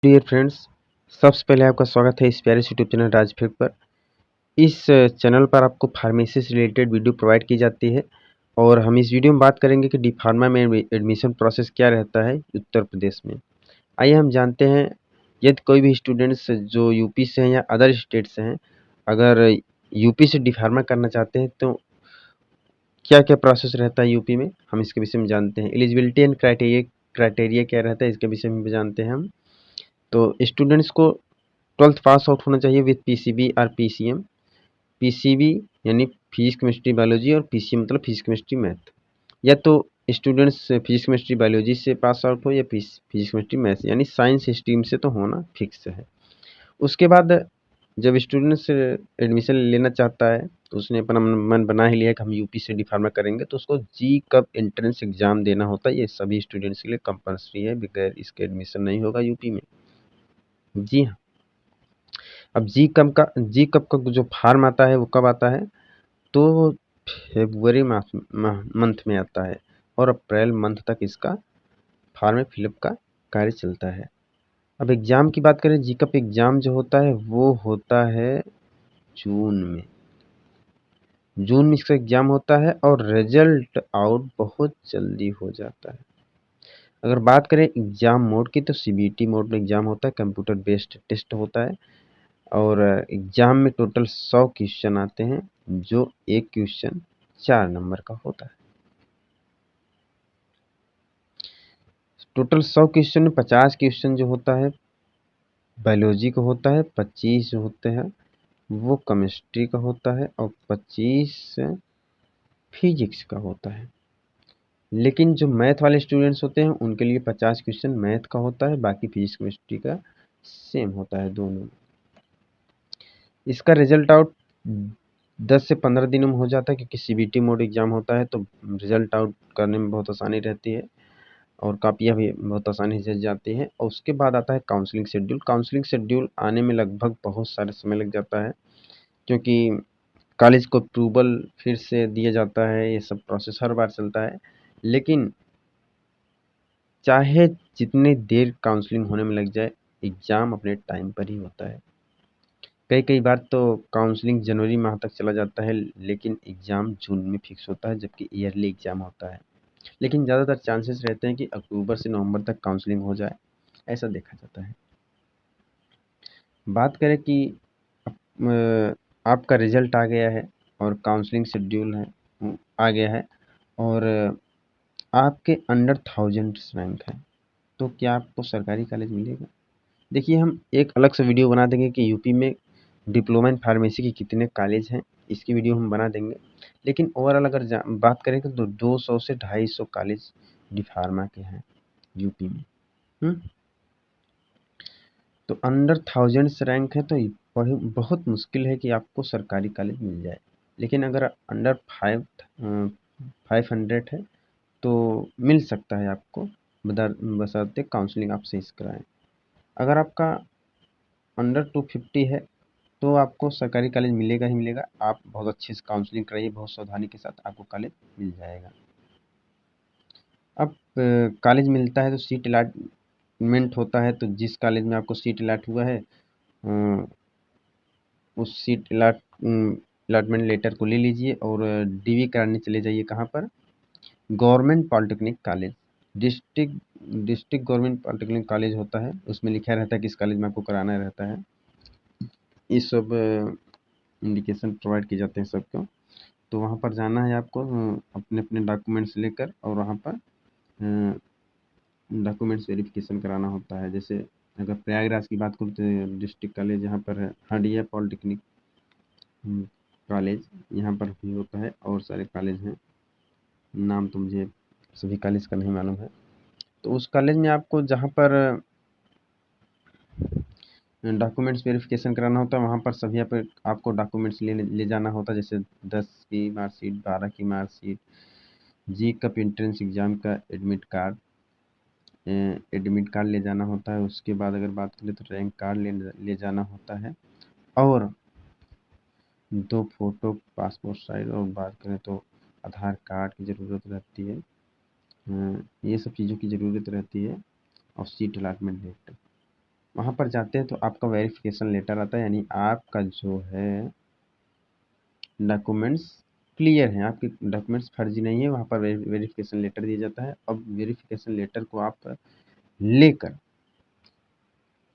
Dear friends, सबसे पहले आपका स्वागत है इस प्यारे से यूट्यूब चैनल राजफेक पर। इस चैनल पर आपको फार्मेसी से रिलेटेड वीडियो प्रोवाइड की जाती है और हम इस वीडियो में बात करेंगे कि डी फार्मा में एडमिशन प्रोसेस क्या रहता है उत्तर प्रदेश में। आइए हम जानते हैं, यदि कोई भी स्टूडेंट्स जो यूपी से हैं या अदर स्टेट से हैं, अगर यूपी से डी फार्मा करना चाहते हैं तो क्या क्या प्रोसेस रहता है यूपी में, हम इसके विषय में जानते हैं। एलिजिबिलिटी एंड क्राइटेरिया क्या रहता है, इसके विषय में भी जानते हैं हम। तो स्टूडेंट्स को 12th पास आउट होना चाहिए विथ पीसीबी और पीसीएम। पीसीबी यानी फिजिक्स केमिस्ट्री बायोलॉजी और पीसीएम मतलब फिजिक्स केमिस्ट्री मैथ। या तो स्टूडेंट्स फिजिक्स केमिस्ट्री बायोलॉजी से पास आउट हो या फिजिक्स केमिस्ट्री मैथ, यानी साइंस स्ट्रीम से तो होना फिक्स है। उसके बाद जब स्टूडेंट्स एडमिशन लेना चाहता है तो उसने अपना मन बना ही लिया कि हम यूपी से डी फार्मा करेंगे, तो उसको जी कब एंट्रेंस एग्जाम देना होता है। ये सभी स्टूडेंट्स के लिए कंपल्सरी है, बगैर इसके एडमिशन नहीं होगा यूपी में। जी हाँ। अब जी कब का जो फार्म आता है वो कब आता है, तो फेब्रुअरी मंथ में आता है और अप्रैल मंथ तक इसका फॉर्म फिलअप का कार्य चलता है। अब एग्ज़ाम की बात करें, जीकप एग्ज़ाम जो होता है वो होता है जून में। जून में इसका एग्ज़ाम होता है और रिजल्ट आउट बहुत जल्दी हो जाता है। अगर बात करें एग्ज़ाम मोड की, तो सीबीटी मोड में एग्ज़ाम होता है, कंप्यूटर बेस्ड टेस्ट होता है और एग्ज़ाम में टोटल 100 क्वेश्चन आते हैं, जो एक क्वेश्चन 4 नंबर का होता है। टोटल 100 क्वेश्चन में 50 क्वेश्चन जो होता है बायोलॉजी का होता है, 25 जो होते हैं वो केमिस्ट्री का होता है और 25 फिजिक्स का होता है। लेकिन जो मैथ वाले स्टूडेंट्स होते हैं उनके लिए 50 क्वेश्चन मैथ का होता है, बाकी फिजिक्स केमिस्ट्री का सेम होता है दोनों। इसका रिजल्ट आउट 10 से 15 दिनों में हो जाता है, क्योंकि सीबीटी मोड एग्ज़ाम होता है तो रिजल्ट आउट करने में बहुत आसानी रहती है और कापियाँ भी बहुत आसानी से जाती हैं। और उसके बाद आता है काउंसलिंग शेड्यूल। काउंसलिंग शेड्यूल आने में लगभग बहुत सारे समय लग जाता है, क्योंकि कॉलेज को अप्रूवल फिर से दिया जाता है, ये सब प्रोसेस हर बार चलता है। लेकिन चाहे जितनी देर काउंसलिंग होने में लग जाए, एग्ज़ाम अपने टाइम पर ही होता है। कई बार तो काउंसलिंग जनवरी माह तक चला जाता है, लेकिन एग्ज़ाम जून में फिक्स होता है, जबकि ईयरली एग्ज़ाम होता है। लेकिन ज़्यादातर चांसेस रहते हैं कि अक्टूबर से नवंबर तक काउंसलिंग हो जाए, ऐसा देखा जाता है। बात करें कि आपका रिज़ल्ट आ गया है और काउंसलिंग शेड्यूल है, आ गया है और आपके अंडर 1000 रैंक है, तो क्या आपको सरकारी कॉलेज मिलेगा? देखिए, हम एक अलग से वीडियो बना देंगे कि यूपी में डिप्लोमा इन फार्मेसी के कितने कॉलेज हैं, इसकी वीडियो हम बना देंगे। लेकिन ओवरऑल अगर बात करें तो 200 से 250 कॉलेज डी फार्मा के हैं यूपी में। हुँ? तो अंडर 1000 रैंक है तो बहुत मुश्किल है कि आपको सरकारी कॉलेज मिल जाए। लेकिन अगर अंडर 500 है तो मिल सकता है आपको, बशर्ते काउंसलिंग आप सही से कराएँ। अगर आपका अंडर 250 है तो आपको सरकारी कॉलेज मिलेगा ही मिलेगा। आप बहुत अच्छे से काउंसलिंग कराइए, बहुत सावधानी के साथ आपको कॉलेज मिल जाएगा। अब कॉलेज मिलता है तो सीट अलॉटमेंट होता है, तो जिस कॉलेज में आपको सीट अलॉट हुआ है अ, उस सीट अलॉटमेंट लेटर को ले लीजिए और डीवी कराने चले जाइए। कहाँ पर? Government polytechnic college. District district government polytechnic college होता है, उसमें लिखा रहता है किस कॉलेज में आपको कराना रहता है। ये सब इंडिकेशन प्रोवाइड किए जाते हैं सबको। तो वहाँ पर जाना है आपको अपने डॉक्यूमेंट्स लेकर, और वहाँ पर डॉक्यूमेंट्स वेरिफिकेशन कराना होता है। जैसे अगर प्रयागराज की बात करूँ तो डिस्ट्रिक्ट कॉलेज यहाँ पर है, हंडिया पॉलिटेक्निक कॉलेज, यहाँ पर भी होता है और सारे कॉलेज हैं। नाम तो मुझे सभी कॉलेज का नहीं मालूम है। तो उस कॉलेज में आपको जहाँ पर डॉक्यूमेंट्स वेरिफिकेशन कराना होता है, वहाँ पर सभी पे आपको डॉक्यूमेंट्स ले जाना होता है। जैसे 10 की मार्कशीट, 12 की मार्कशीट, जी कप एंट्रेंस एग्ज़ाम का एडमिट कार्ड ले जाना होता है। उसके बाद अगर बात करें तो रैंक कार्ड ले जाना होता है और 2 फ़ोटो पासपोर्ट साइज़, और बात करें तो आधार कार्ड की ज़रूरत रहती है। ये सब चीज़ों की ज़रूरत रहती है और सीट अलॉटमेंट लेटर। वहाँ पर जाते हैं तो आपका वेरिफिकेशन लेटर आता है, यानी आपका जो है डॉक्यूमेंट्स क्लियर हैं, आपके डॉक्यूमेंट्स फर्जी नहीं है, वहाँ पर वेरिफिकेशन लेटर दिया जाता है। अब वेरिफिकेशन लेटर को आप लेकर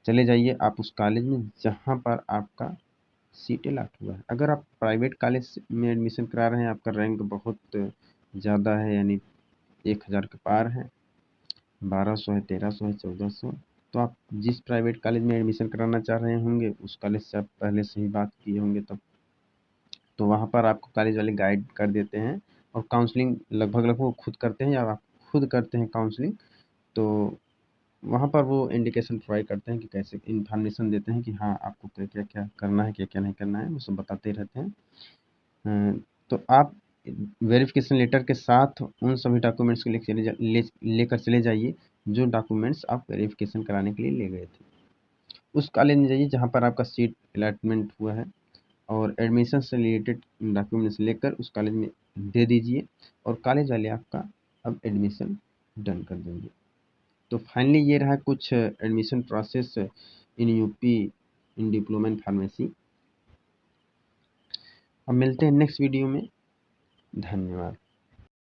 चले जाइए आप उस कॉलेज में जहाँ पर आपका सीट अलॉट हुआ है। अगर आप प्राइवेट कॉलेज में एडमिशन करा रहे हैं, आपका रैंक बहुत ज़्यादा है, यानी 1000 के पार है, 1200 है, 1300 है, 1400, तो आप जिस प्राइवेट कॉलेज में एडमिशन कराना चाह रहे होंगे उस कॉलेज से आप पहले से ही बात किए होंगे तब, तो वहाँ पर आपको कॉलेज वाले गाइड कर देते हैं और काउंसलिंग लगभग वो खुद करते हैं या आप खुद करते हैं काउंसलिंग। तो वहाँ पर वो इंडिकेशन प्रोवाइड करते हैं कि कैसे इन्फॉर्मेशन देते हैं कि हाँ आपको क्या क्या क्या करना है, क्या क्या नहीं करना है, वो सब बताते ही रहते हैं। तो आप वेरिफिकेशन लेटर के साथ उन सभी डॉक्यूमेंट्स को लेकर चले जाइए जो डॉक्यूमेंट्स आप वेरिफिकेशन कराने के लिए ले गए थे। उस कॉलेज में जाइए जहाँ पर आपका सीट अलॉटमेंट हुआ है और एडमिशन से रिलेटेड डॉक्यूमेंट्स लेकर उस कॉलेज में दे दीजिए और कॉलेज वाले आपका अब एडमिशन डन कर देंगे। तो फाइनली ये रहा कुछ admission process in UP in diploma in pharmacy. अब मिलते हैं नेक्स्ट वीडियो में। धन्यवाद।